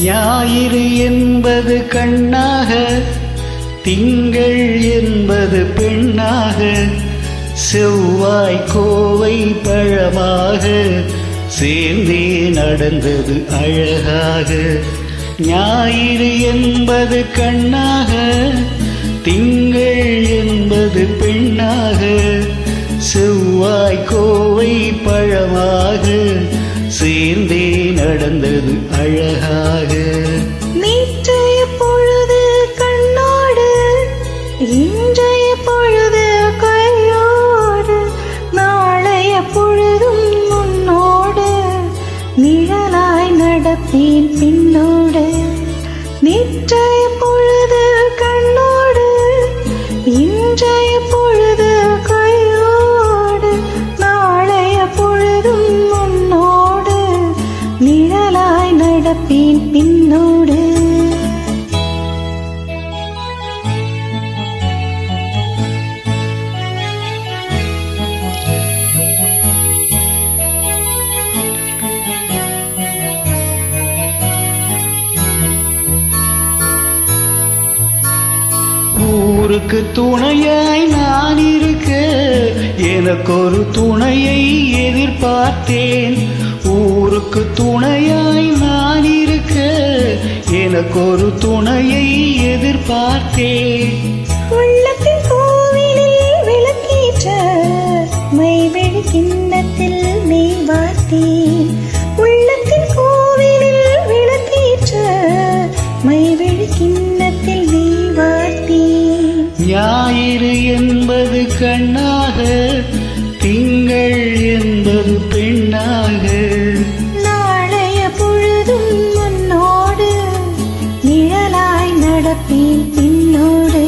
ஞாயிறு என்பது கண்ணாக, திங்கள் என்பது பெண்ணாக, செவ்வாய் கோவை பழமாக சேர்ந்தே நடந்தது அழகாக. ஞாயிறு என்பது கண்ணாக, திங்கள் என்பது பெண்ணாக, செவ்வாய் கோவை பழமாக சேர்ந்தே நடந்தது அழகாக. நேற்றைய பொழுது கண்ணோடு, இன்றைய பொழுது கையோடு, நாளைய பொழுதும் முன்னோடு, நிழலாய் நடப்பேன் பின்னோடு. நேற்றைய பொழுது கண்ணோடு, இன்றைய பொழுது கையோடு, நாளைய பொழுதும் முன்னோடு, நிழலாய் நடப்பேன் பின்னோடு. ஊருக்கு துணையாய் நான் இருக்க, எனக்கொரு துணையை எதிர்பார்த்தேன். ஊருக்கு துணையாய் நான் இருக்க, எனக்கொரு துணையை எதிர்பார்த்தேன். உள்ளத்தின் கோவிலில் விளக்கேற்ற மைவெளி கிண்ணத்தில் நெய் வார்த்தேன். உள்ளத்தின் கோவிலில் விளக்கேற்ற மைவெளி கிண்ணத்தில் நெய் வார்த்தேன். ஞாயிறு என்பது கண்ணாக, திங்கள் என்பது பெண்ணாக, நாளைய பொழுதும் முன்னோடு, நிழலாய் நடப்பேன் பின்னோடு.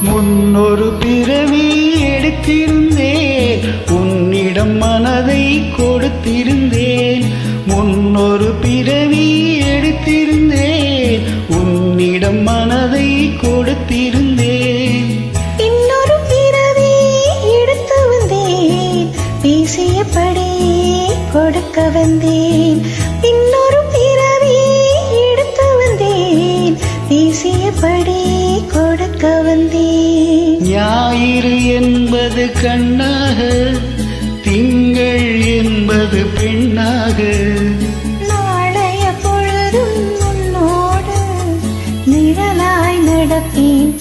முன்னொரு பிறவி எடுத்திருந்தேன், உன்னிடம் மனதை கொடுத்திருந்தேன். முன்னொரு பிறவி எடுத்திருந்தேன், உன்னிடம் மனதை கொடுத்திருந்தேன். இன்னொரு பிறவி எடுத்து வந்தேன், பேசியபடி கொடுக்க வந்தேன். இன்னொரு பிறவி எடுத்து வந்தேன், பேசியபடி கொடுக்க வந்தேன். ஞாயிறு என்பது கண்ணாக, திங்கள் என்பது பெண்ணாக, நாளைய பொழுதும் முன்னோடு, நிழலாய் நடப்பேன்.